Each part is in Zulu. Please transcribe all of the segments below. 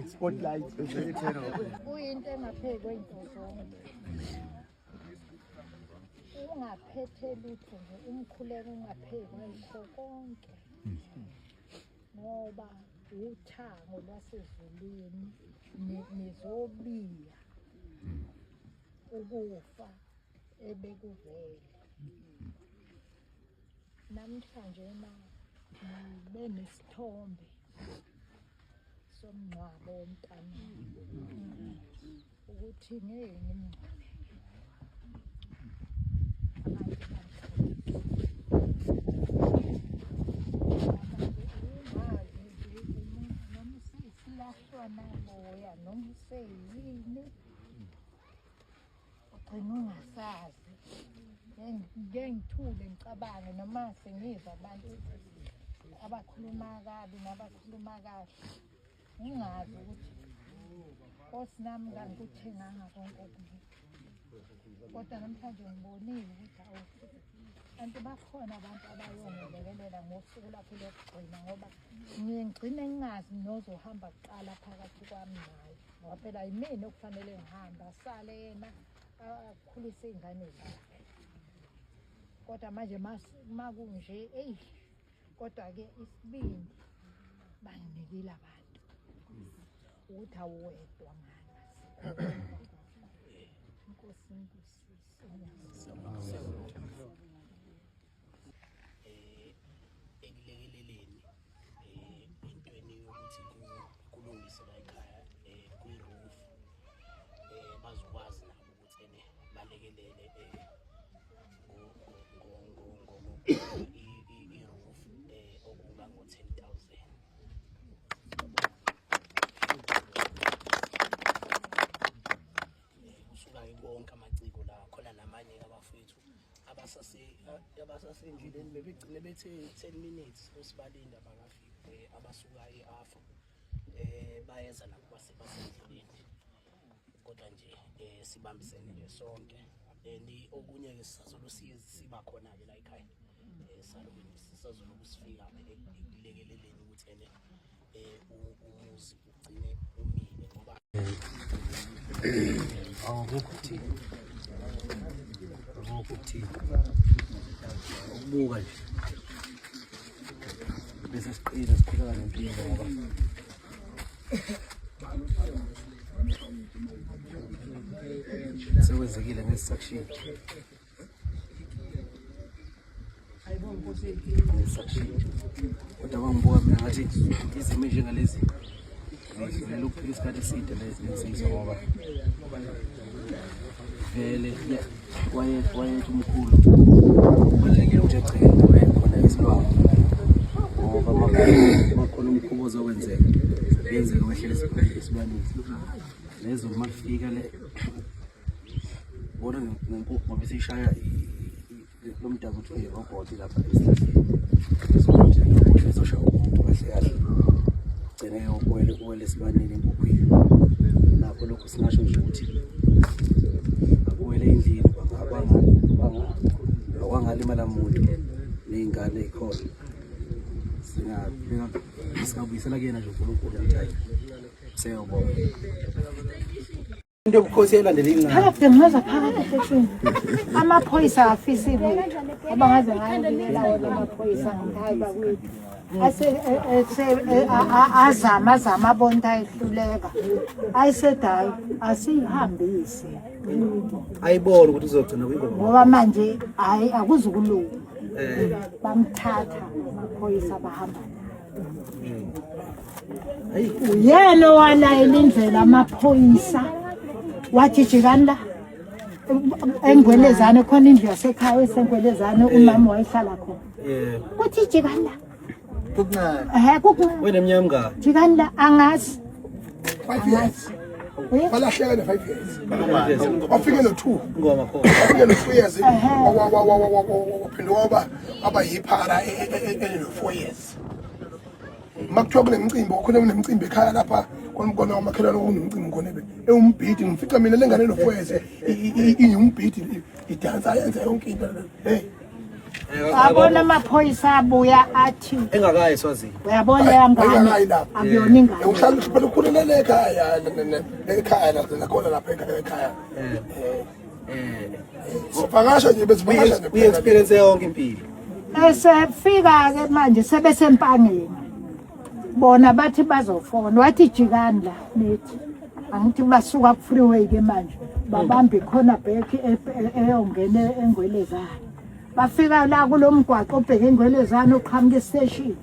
Spotlight. Kuyinto engaphekwe intozonke. Ungaphethe lutho nje umkhuleko ungaphekwa yikho konke. Ngoba uthango lwasezulwini nizobiya ukufa ebekuvele. Namhlanje ngibe nesithombe somngcwabo womntanami ukuthi ngeke ngimngcwabe noma silahlwa naboya noma useyini ugcina ungasazi ngengithule ngicabange noma sengizwa abantu abakhuluma kabi nabakhuluma kahle ngingazi ukuthi Nkosi nami kanti kuthenganga konke okubi kodwa namhlanje ngibonile ukuthi kanti bakhona abantu abayongilekelela ngosuku lapho lokugcina ngoba ngigcine ngingazi nozohamba kuqala phakathi kwami naye ngoba phela yimina okufanele ngihambe asale yena akhulise izingane zakhe kodwa manje makunje kodwa-ke isibindi banginikile abantu ukuthi awuwedwa mama Inkosi ngibusise ekulekeleleni entweni yokuthi kulungiswe la ekhaya kwi-roof bazokwazi nabo ukuthi balekelele i-roof okungango-10,000 kusuka-ke konke amaciko la khona namanye abafethu abasasendleleni bebegcine bethe 10 minutes osibalinda bangafiki abasuka e-Afro bayeza nabo basendleleni kodwa nje sibambisene nje sonke and okunye-ke sisazolusiye siba khona-ke la ekhaya salokhu sisazolokusifika ekulekeleleni ukuthi umuzi ugcine umile ngoba ukubuka nje bese siqina siphila ngempilo ngoba sekwenzekile ngesakshini kodwa bangibuka mina ngathi izimo njengalezi ngidlulela ukuphila isikhathi eside lezinsizwa ngoba vele wayethi umkhulu kubalulekile ukuthi egcine khona isilwane ngoba makhona umkhubo ozokwenzeka kuyenzeka wehlele esilwaneni lezo uma kufika le bona nempuphu ngoba isishaya lo mdabu kuthiwa irobot lapha esihlahleni ezoshaya umuntu kahle kahle gcine uwele esibaneni empuphwini lapho lokho singasho nje ukuthi akuwele endlini akwangalimala muntu ney'ngane ey'khona singabuyisela kuyena nje uNkulunkulu ukuthi hayi Siyabonga. Into yobukhosi elandela ingane. Phakathi ngaza phakathi etekisini. Amaphoyisa afisile. Abangaze ngayelela wona amaphoyisa ngihayi bakwethu. Azama bonke ayihluleka. Ayisedayo asihambise. Ayibona ukuthi uzogcina kuyingoma. Ngoba manje hayi akuzukulunga. Bamthatha amaphoyisa bahamba. Uyena walayela indlela amaphoyisa wathi jikanda engwelezane khona indlu yasekhaya esengwelezane umama wayehlala khona. Kuthi jikanda Kukuncane. Wena emnyama ngani? Jikanda angazi. 5 years. Balahleka ne 5 years. Wafike no 2. Ngoma khona. Wafike no 2 years. Waphinda waba yiphara no 4 years. Makuthiwa kunemicimbi khona kunemicimbi ekhaya lapha konibona amakhelwane okunemicimbi khonebe ewumbhidi ngifica mina lengane no 4 years inyumbhidi idansa yenza yonke into hey abona amaphoyisa abuya athi engakayi eSwazini. Uyabona yangane akuyona ingane uhlala usiphela ukhulelele ekhaya ekhaya nakhona lapha ekhaya sivakasha nje bezivakasha nje Uyi-experience yonke impilo. esefika ke manje sebesempangeni bona bathi bazofona wathi jikani la nethi angithi basuka ku freeway ke manje babambe khona back eyongene engwelezana bafika la kulomgwaqo obheke engwelezana oqhamuka estation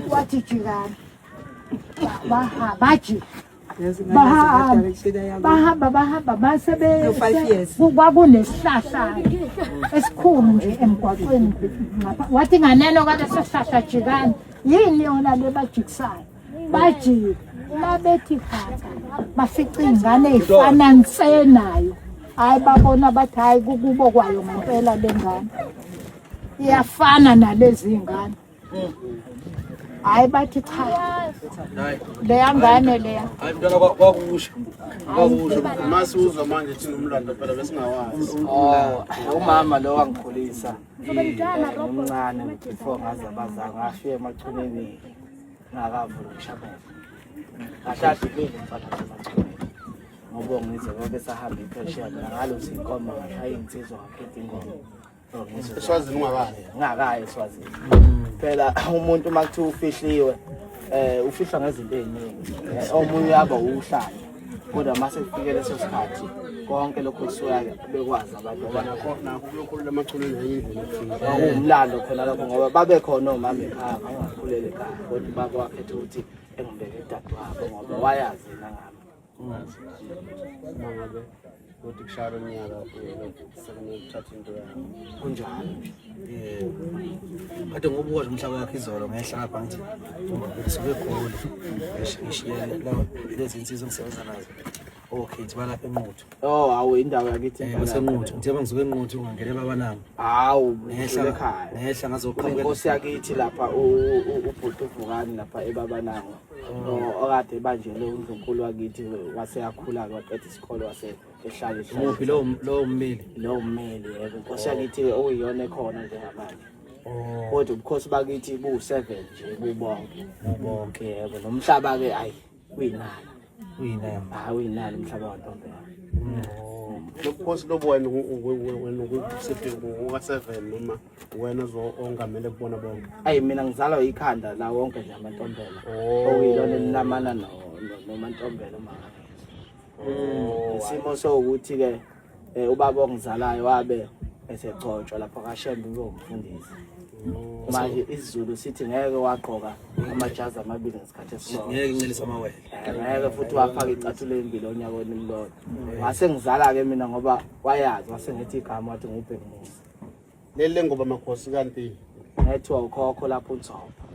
wathi jikani baji bahamba basebe kwakunesihlahla esikhulu nje emgwaqweni wathi nganeno kade sesihlahla jikani yini yona le bajikisayo bajika labethi khatha bafica ingane efana nsenayo hayi babona bathi hayi kukubo kwayo ngempela lengane iyafana nalezi ingane hayi bathi cha leya ngane leya Hayi mntwana kwakusho. Masuzwa manje thina umlando phela besingawazi. Umama lo wangikhulisa umncane before ngaze abazange ngafika emachuneni ngakavula umshabazi ngahlathi phela mfana emachuneni ngoba ngize ngoba sahamba iphesheya ngalo sinkomo ngashaya insizwa ngakhetha ingoma eSwazini ngakayi eSwazini phela umuntu makuthiwa ufihliwe ufihla ngezinto eziningi omunye yaba uhlala kodwa mase kufike leso sikhathi konke lokho kusuka bekwazi abantu nakho kuyokhulula amachuleni ayindlela umlando khona lapho ngoba babe khona omama ekhaya bangakhulele ekhaya kodwa baba wakhetha ukuthi engibeke dadewabo ngoba wayazi nangami mangabe ukuthi kushara unyaka sekunethatha into yakho kunjalo Kade ngobuka nje umhlaba wakhe izolo ngehla lapha ngithi ngisuke eGoli ngishiyele lezi insizwa ngisebenza nazo. Okay, balapha eNquthu. Hawu indawo yakithi eNquthu. Ngithe ngisuke eNquthu ngangene babanami. Hawu ngehla ekhaya. Ngehla ngazoqhamuka inkosi yakithi lapha ubhuti uvukani lapha ebabananga. Okade banjele uNdlunkulu wakithi waseyakhula kwaqeda isikole wase ehlala Muphi lo ummeli? Lo ummeli yebo inkosi yakithi oyiyona ekhona nje ngamanje. Kodwa ubukhosi bakithi bu7 nje kubonke yebo nomhlaba ke ayi kuyinala uyinala umhlaba waNtombela lokukhosi lobo wena ukusiphi uka7 noma wena ongamele kubona bonke ayi mina ngizalwa ikhanda la wonke nje amantombela okuyilona elinamana nomantombela manje isimo sokuthi ke ubaba ongizalayo wabe esegcotshwa lapha kaShembe uyomfundisa manje isiZulu sithi ngeke waqoka amajazi amabili ngesikhathi esisodwa ngeke ncelisa amawele ngeke futhi wafaka icathulo embili onyakweni emlodwa wase ngizala ke mina ngoba wayazi wase ngithi igama wathi ngubheki Musa lele ngoba makhosi kanti ngethiwa ukhokho lapho uNzopha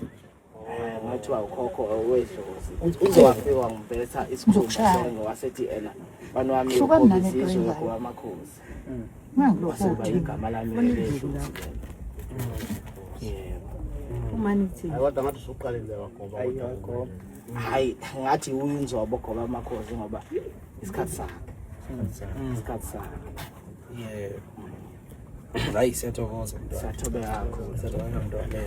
ngethiwa ukhokho owedlozi uzofika wangibetha isikhumba wasethi ena bani wami ukubizizwe kwamakhosi ngangilokho igama lami ledlozi umanithi ayodwa ngathi usuqalile wagoba hayi ngathi uyinzobo goba amakhosi ngoba isikhathi sakhe hayi siyathokoza mntwana sathobe yakho sathoba mntwana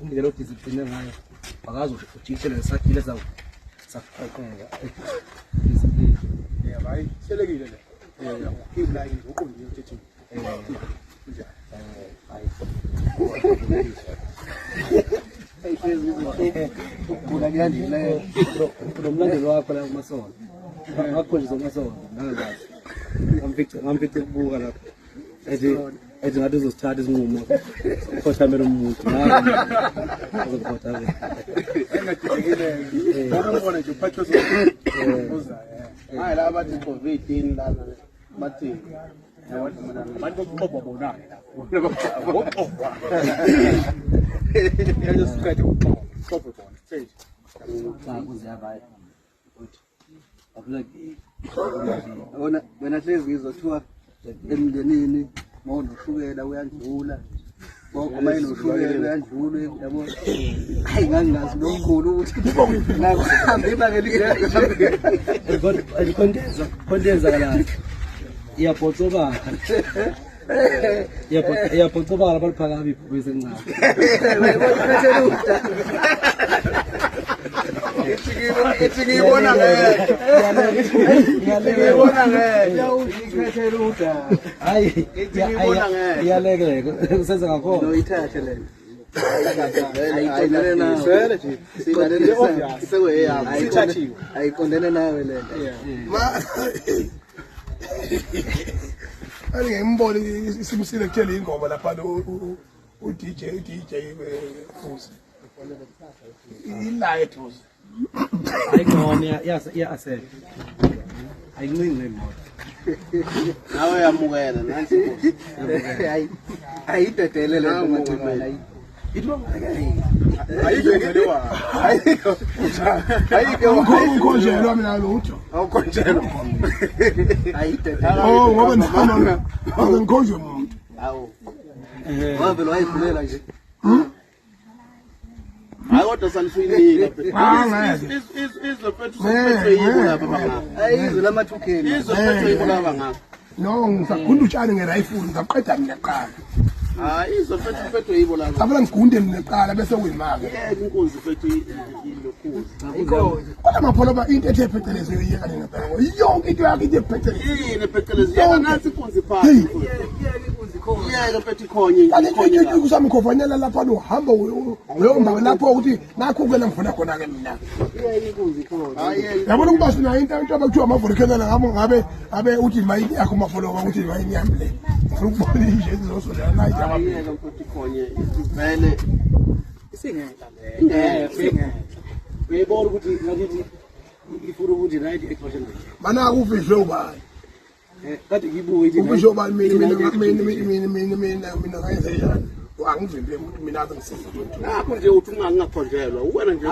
indlela odiscipline ngayo akazi ujikele lesakile sawo saqaqeka discipline hayi selekile le keep lying uqondile uthethi ukugula kuyandile nomlandelo wakho la kumasonto ngakhonjiswa kumasonto nangazi ngamfica ukubuka lapho ethi ngathi uzosithatha isinqumo ukhothamela umuntu azokhothama engajikile ngokubona nje uphathwe uza hayi la bathi COVID-19 lana bathi abantu bokuqopha bona yayisiqede ukuqopha bona stage cha kuziyavaya uthi abula wena hlezi ngizothiwa emndenini mawunoshukela uyandlula ngoba mayinoshukela uyandlula yabo hayi ngangazi nomkhulu ukuthi nakuhambe ibangeli kondenza la iyaphocoba iyaphocoba labaphakabi bese ncane ngibona hayi iyaleke kusenza ngakhona noyithathe le ayikondene nawe le ngembona isimsile kutshela ingoma lapha u-DJ Fusi ilight was ayingoma iya-asset ayincinci imoto nawe yamukela nansi ayidedele le ukhonjelwa mina lutho awukhonjelwa ngoba nifana ngikhonjwe umuntu wavele wayivulela nje hayi kodwa sanifuyinika izophethe yibo laba bangaka ayizwe lamathukeni izophethe yibo laba bangaka no ngisakhunda utshani ngerayifuni ngaqeda mina qala hayi izophethe yibo laba abala ngigunde mina qala bese uyimake inkunzi phethe ilokuzi kodwa mapholoba into ethe phecelezi yoyeka ningabheka yonke into yakhe ithe phecelezi yini phecelezi yena nansi inkunzi phansi yeke phethe ikhonye ikhonye kusami khovanela lapha uhamba uyomba lapho ukuthi nakho kwena ngifuna khona ke mina inkunzi khona hayi yabona ukuba sina into abakuthiwa amavolcano ngabe uthi mayini yakho mafoloba ukuthi mayini yami le ngifuna ukubona nje izosondela nayi yeke phethe ikhonye vele uyayibona ukuthi ngakithi ifuna ukuthi 98% mana kufihle ubani kade ngibuye ithi ubisho ubani mina ngayenzenjani angivimbe ukuthi mina ngisiza lapho nje uthi ungangakhonjelwa uwena nje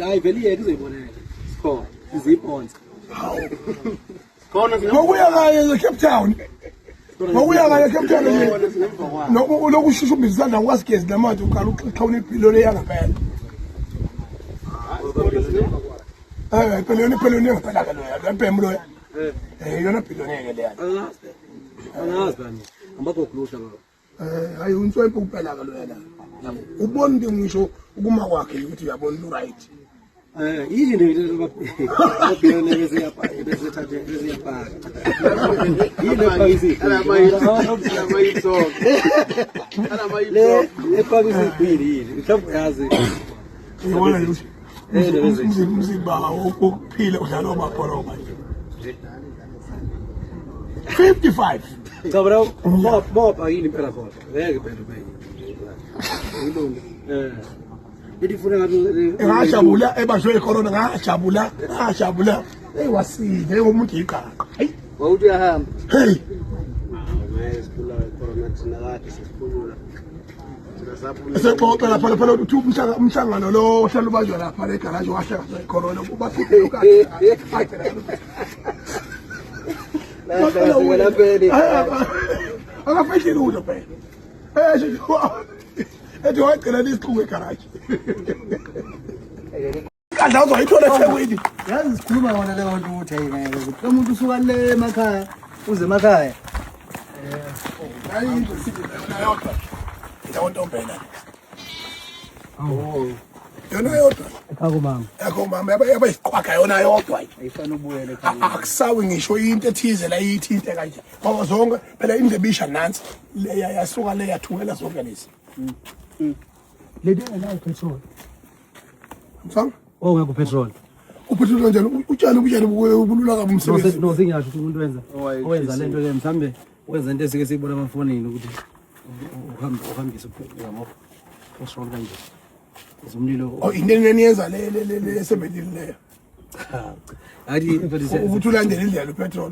hayi vele yena uzoyibonela sikhona izibonza khona ngokuya ngayo Cape Town ngokuya ngayo Cape Town nokushushumbisa izandla kwasigezi namanzi uqala uxhawuna ibhiloni yangaphela peloni yangaphela ke loya lempembu loya yona bhiloni ke leya angazi bani amagoglusha ngalo hayi unswempe kuphela ke loya la ubona into ngisho ukuma kwakhe ukuthi uyabona right yini into ababhilone bese yapaka bese thathe bese yapaka yini ephakisi le ephakisi ibhili yini mhlawumbe yazi ngibona ukuthi umzimba wokuphila udlala obapoloba 55 cabra mob ayini impela khona ngeke phela ube yilona idifuna ngathi ngajabula ebashwe icorona ngajabula wasinde umuntu iqaqa hayi wawuthi uyahamba hey esipula corona thina kade sisiphulula sexoxa lapha lapha uthi umhlangano lo ohlala ubanjwa lapha le garage wahlala icorona kuba sithi akafehlile utho phela ethi wacela nisiqhuke egarage Gadla uzoyithola eThekwini. Yazi sikhuluma ngona leyo nto ukuthi ayingeke ukuthi umuntu usuka le emakhaya uze emakhaya. Hayi into sithi yodwa. Ndawo ntombela. Oh. Yona yodwa. Ekhaya mama. Yakho mama yaba isiqhwaga yona yodwa. Ayifana ubuyele ekhaya. Akusawi ngisho into ethize la yithinte kanje. Ngoba zonke phela indebisha nansi leya yasuka le yathungela zonke lezi. Ledi enayo petrol. Msang? Oh ngeke petrol. Uphethula njalo utshani ubulula kabi umsebenzi. No singasho ukuthi umuntu wenza lento ke mhlambe wenza into esike siyibona emafonini ukuthi uhambise yabo petrol kanje. Izumlilo. Oh into niyenza le esebenzile leyo. Hayi mfundisi Ubuthi ulandele indlela upetrol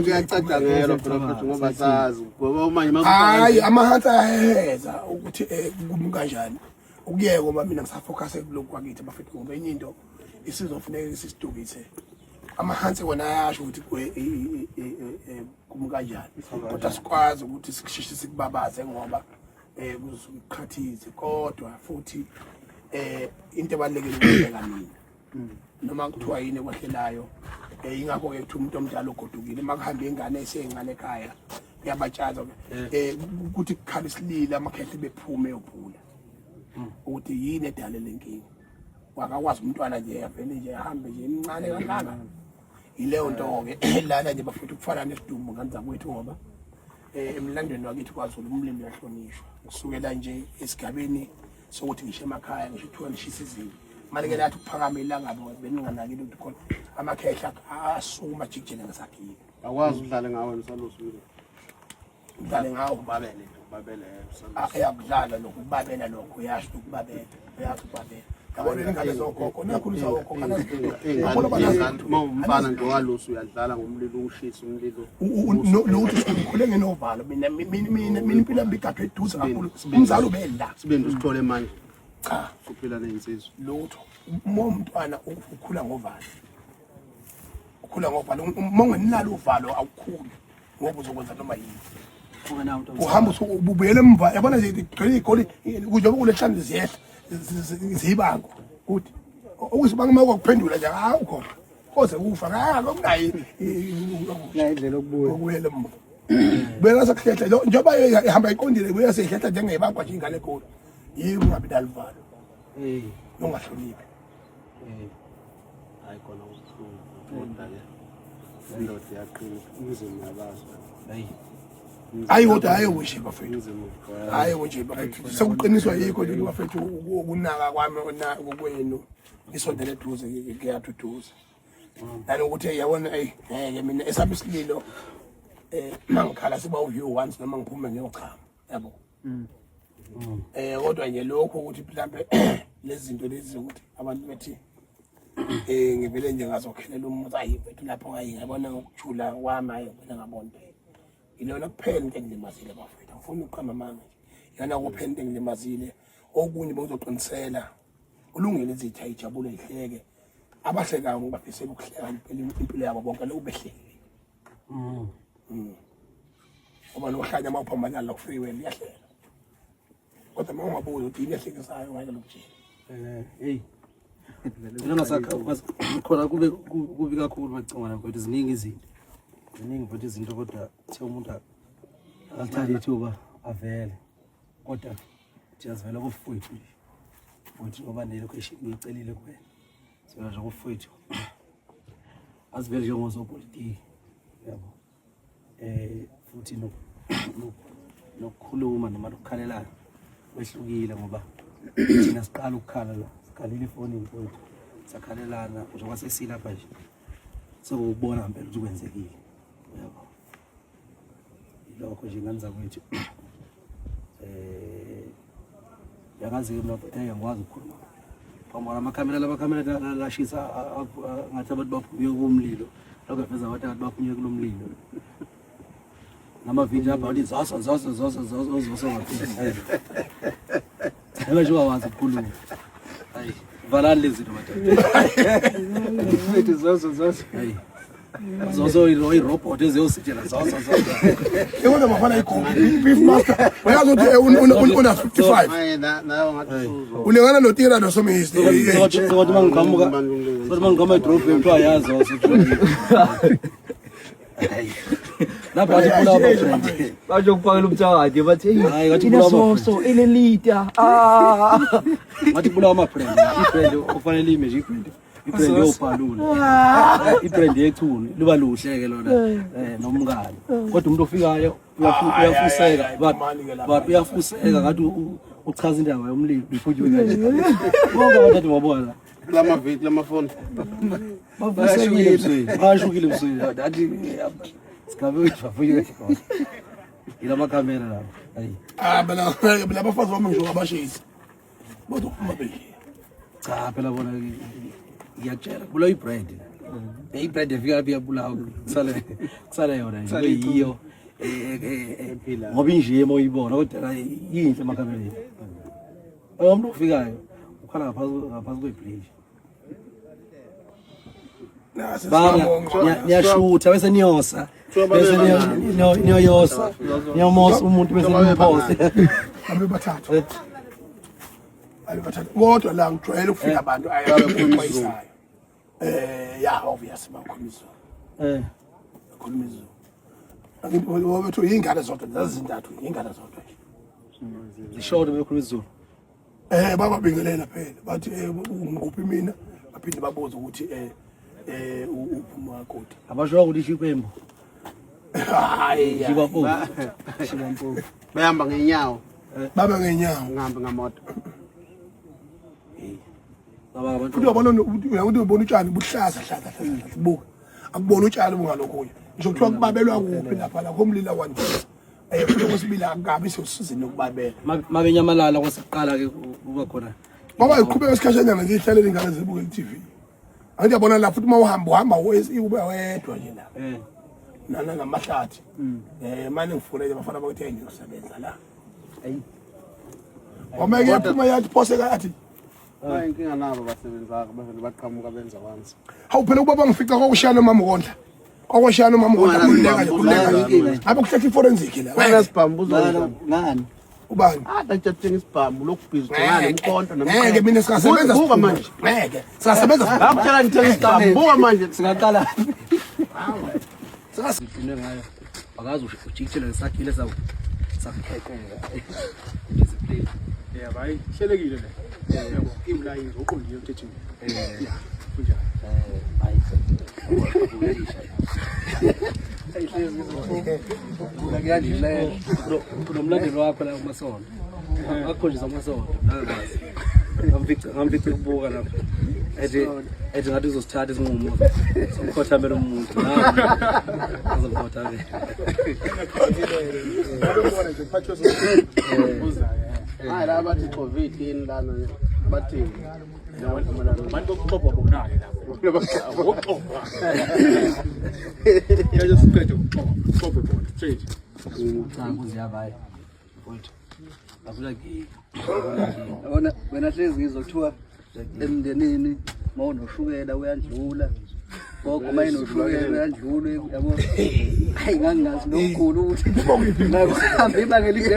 Kuyacada ngelo phela ngoba sazi ngoba manje hayi amahansa ayeza ukuthi kanjani ukuyeka ngoba mina ngisafocus kuloko kwakithi bafethu ngoba enye into isizofuneka sisidukise amahansi wona ayasho ukuthi kanjani kodwa sikwazi ukuthi sikushishise sikubabaze ngoba kuzoqhathize kodwa futhi into ebalekile ukubeka mina noma kuthiwa yini ekwahlelayo ingakho ke ukuthi umuntu omdala ogodukile makuhamba ingane esengane ekhaya uyabatshaza ukuthi kukhala isilila amakhehle bephume eyophula ukuthi yini edale lenkingi wakakwazi umntwana nje avele nje ahambe nje emncane kancane ileyo nto ke lana nje bafuna ukufana nesidumbu ngani zakwethu ngoba emlandweni wakithi kwaZulu umlimi uyahlonishwa kusukela nje esigabeni sokuthi ngisho emakhaya ngisho kuthiwa nishisa izinto manje ke lathi ukuphakama ilanga ngoba beninganakile ukuthi khona amakhehla asukuma jikjele ngesakhile akwazi udlale ngawe nosalosule udlale ngawo ubabele ayakudlala lokho ubabela lokho uyasho ukubabela uyakubabela yabona ingane zogogo nakhulisa gogo kana umfana nje walosu uyadlala ngomlilo ushisa umlilo nokuthi sikhule ngenovalo mina impilo yami igadwe eduze kakhulu umzalo ubela sibe ndusithole manje cha uphila neinsizwa lutho umntwana ukhula ngovalo mongenilalo uvalo awukhulu ngoba uzokwenza noma yini uhamba ubuyele emva yabona nje igcwele igoli kujoba kulehlanze ziyehla zibango ukuthi ukusibanga uma kuphendula nje awukho koze ufa ngokunayi indlela ukubuyela emva bela sakhehla njoba ihamba iqondile uyasehlela njengebangwa nje ingane ekhulu yimi ungabi dalivalo ungahloniphi hayi khona ukuqonda ke indoda yaqina umzimba yabazo hayi kodwa hayi ushe bafethu hayi nje bafethu sekuqiniswa yikho nje bafethu ukunaka kwami kokwenu isondele eduze kuyathuthuza nalo ukuthi yabona ngeke mina esami isililo mangikhala siba uview once noma ngiphume ngiyochama yabo kodwa nje lokho ukuthi mhlambe lezi zinto lezi ukuthi abantu bethi ngivele nje ngazokhelela umuntu ayi bethu lapho ngayi ngabona ngokujula kwami hayi mina ngabona ilona kuphela into engilimazile bafethu ngifuna uqamba manje yana kuphela into engilimazile okunye bozoqinisela ulungile izitha ijabule ihleke abahlekayo ngibafisela ukuhleka impilo yabo bonke lo behlekile ngoba nohlanya mawuphambana la ku-freeway liyahlela kodwa uma ungabuza ukuthi yini ehlekisayo ngeke lokujela hey lona sakha khona kubi kakhulu macingwana mfowethu ziningi izinto kodwa the umuntu akathatha ithuba avele kodwa siyazivela kufowethu nje futhi ngoba nelocation uyicelile kuwena sivela nje kufowethu azivele njengozopolitiki yabo futhi nokukhuluma noma lokukhalelana wehlukile ngoba thina siqala ukukhala la sikhalile ifoni mfowethu sakhalelana njengoba sesilapha nje sokubona ngempela ukuthi kwenzekile yabo lokho nje nganza kwethu yakazi mina ngiyakwazi ukukhuluma phambi amakhamera lashisa ngathi abantu baphume kumlilo lokho veza wathi abantu baphume kulomlilo namavideo about zoso ngaphela nje wazi ukukhuluma hayi valani lezi zinto manje zoso hayi Zozo i-robot eziyositshela zozo. Yona bafana beef master. Uyazi ukuthi una 55. Hayi nayo ngathi Ulengana noTira nosomisi. Sokuthi mangiqhamuka edrobheni kuthiwa yazi zozo. Lapha athi pula abafriend. Bajokufakela umthakathi bathi Hayi ngathi thina pula soso elelita. ngathi pula ama-friend. I-friend kufanele image i-friend. I-brand yobhalula. I-brand yethuni liba luhle-ke lona nomngane. Kodwa umuntu ofikayo uyafuseka but uyafuseka ngathi uchaza indaba yomlilo iphuthiwe kanje. Bonke abantu athi wabona. lamaviki lamafoni. Bashukile msweni. Athi sikabe uyafuye. Ila makamera la. Hayi. Bela bafazi bami ngisho abashisi. Bodwa uma beli. Cha phela bona ngiyatshela kula i-bread. I-bread efika iyabulawa kusale yona nje yiyo ngoba inje moyibona kodwa yinhle emakamera. Umuntu ufikayo ukhala ngaphansi kwebridge. Niyashutha bese niyosa bese niyoyosa niyomosa umuntu bese nimpose abe bathathu kodwa la ngijwayele ukufika abantu ayisayo yeah obvious bakhulumizo bakhulumizo wethu ingane zodwa zazintathu ingane zodwa zishode bekhulumizo baba bingelela phela bathi ngikuphi mina baphinde babuza ukuthi uphuma kodi abasho ukuthi ishikwembo hayi shibampo Behamba ngenyawo. baba ngenyawo Ngihambe ngamoto. abantu uyabona ubona utshani buhlaza hlaza buka akubona utshani bungalokho nje kuthiwa kubabelwa kuphi lapha la komlila wanje futhi kwesibili akabi sesizini ukubabela mabenyamalala kwasiqala ke kuba khona ngoba iqhubeka isikhashanyana nje ihlalele ingane zibuke ku-TV angithi yabona la futhi uhamba ube wedwa nje la namahlathi manje ngifuna abafana bakuthi ngiyosebenza la omeke yaphuma yathi phoseka athi Hayi inkinga nabo basebenza bavele baqhamuka benza kwanza. hawu phela ubaba ngifica kwakushana umama Kondla kwakushana umama Kondla kuleka abe kuhletha iforensic la Wena sibhambuza ngani ubani athathe isibhambu lokubhiza ngale umkonto ngeke mina singasebenza buka manje. ngeke singasebenza Ngakutshela ngithenga isibhambu buka manje singaqala singasiphinde ngayo akazi ujikithele lesakhile sakukhekeka discipline bayi hlelekile le yabo imlayini oqondile uthethini kunjani ngiyadlile nomlandelo wakho la kumasonto akukhonjisa amasonto nakabazi ngamfica ukubuka lapho ethi ngathi uzosithatha isinqumo somkhothamela umuntu azomkhothamela hayi la bathi covid yini lana bathi abantu bokuxoxa bonake lapho bokuxoxa yaje siqede ukuxoxa bona straight cha kuziyabayi futhi akula Yabona wena hlezi ngizothiwa emndenini mawunoshukela uyandlula gogo mayinoshukela uyandlula yabo hayi ngangazi nomkhulu ukuthi nakuhamba ibanga elide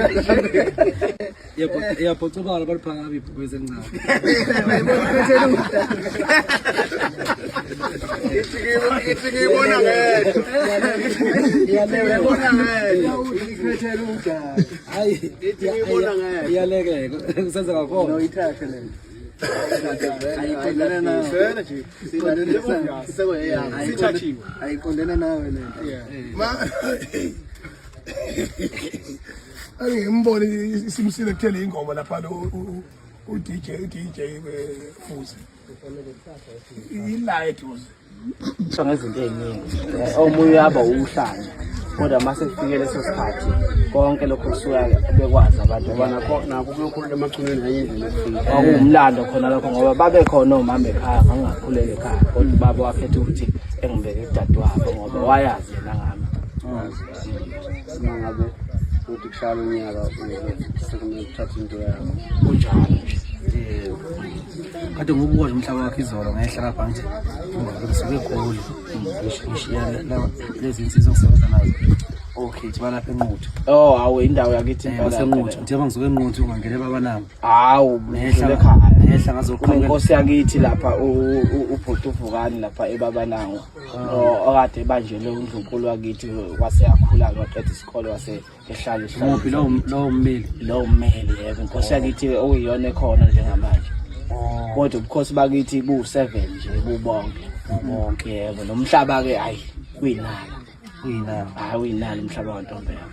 yebo cobala baliphakabi ibhubezi elincane ithi ngibona ngedwa ngiyabona ngedwa ikhethela udala hayi ithi ngibona ngedwa iyalekeka kusenza kakhona noyithathe le ayikondana nawe sena nje sithathiwe ayikondana nawe le angimbone isimsile kuthele ingoma lapha uDJ Fuzi ilight was ngezinto eziningi omunye uyaba uhlanya kodwa mase kufikele leso sikhathi konke lokho kusuka bekwazi abantu nako kuyokhulula emachuneni ayindlela efika kwakuwumlando khona lokho ngoba babe khona omama ekhaya ngangakhuleka ekhaya kodwa baba wakhetha ukuthi engibeke udadewabo ngoba wayazi yena ngami ngabe ukuthi kuhlala unyaka sekumele uthathe into yakho kunjalo nje kade ngokubuka nje umhlaba wakhe izolo ngehla lapha ngithi ngisuke eGoli ngishiya lezi insizwa engisebenza nazo. Okay, thiba lapha eNquthu. Oh, awu indawo yakithi BaseNquthu. Njengoba ngisuke eNquthu ungangene babanami. Hawu, Ngehla ekhaya. Ngehla ngazoqhamuka Inkosi yakithi lapha ubhuti uvukani lapha eBabanango. Okade banjele uNdlunkulu wakithi wase yakhula waqeda isikole wase ehlala ngophi lo ummeli. lo ummeli yebo inkosi yakithi okuyiyona ekhona njengamanje. Kodwa ubukhosi bakithi bu7 nje bubonke. Bonke yebo nomhlaba ke hayi kuyinala. Hayi uyinala umhlaba kaNtombela.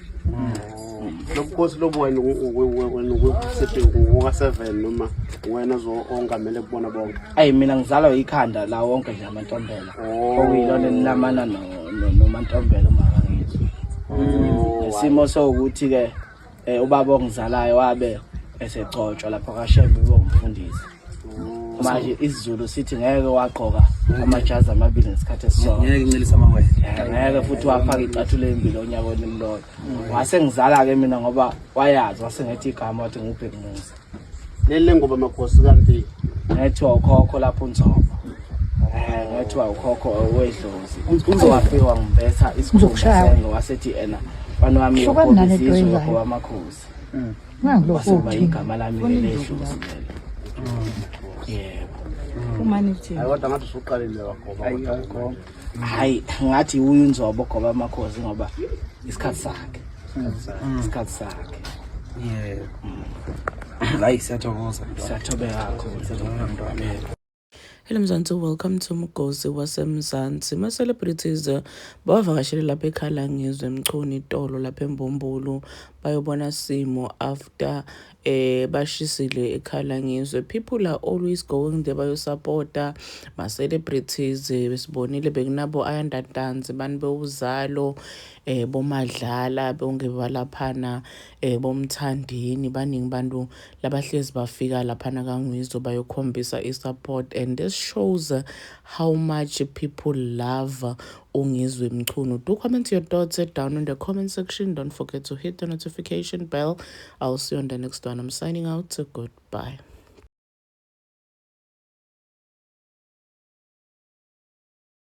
Lobukhosi lobo wena ukusethi ngoka7 noma wena ongamele kubona bonke. Ayi mina ngizalwa ikhanda la wonke nje amantombela. Okuyilona elilamana nomantombela umama ngithi. Isimo sokuthi ke ubaba ongizalayo wabe esegcotshwa lapha kaShembe bomfundisi. Manje isiZulu sithi ngeke waqoka amajazi amabili ngesikhathi esisodwa. Ngeke ngicelisa amawele. Ngeke futhi wafaka icathulo embili onyakweni emlolo. Wase ngizala ke mina ngoba wayazi wase ngethi igama wathi nguphe Musa. Lele ngoba makhosi kanti Ngethiwa ukhokho lapho uNzobo. Ngethiwa ukhokho wedlozi. Uzowafika wangimbetha isikhumba sengo wasethi ena bani wami ukuzizwe kwamakhosi. Waseba igama lami ledlozi lelo. kodwa ngathi usuqalile wagoba. Hayi ngathi uyiNzobo goba amakhosi ngoba isikhathi sakhe. Isikhathi sakhe. Hayi siyathokoza. Siyathobeka kakhulu. Hello Mzansi, welcome to Mgosi waseMzansi. Ma-celebrities bavakashele lapha eKhala Ngizwe Mchunu Tolo lapha eMbombolo bayobona Simo after bashisile eKhala Ngizwe. People are always going there bayosupporta ma-celebrities. Besibonile bekunabo Ayandatanzi bani bewuzalo bomadlala bonke balaphana bomthandini baningi bantu labahlezi bafika laphana kaNgizwe bayokhombisa isupport, and this shows how much people love uNgizwe Mchunu. Do comment your thoughts down in the comment section. Don't forget to hit the notification bell. I'll see you on the next one. I'm signing out. Goodbye.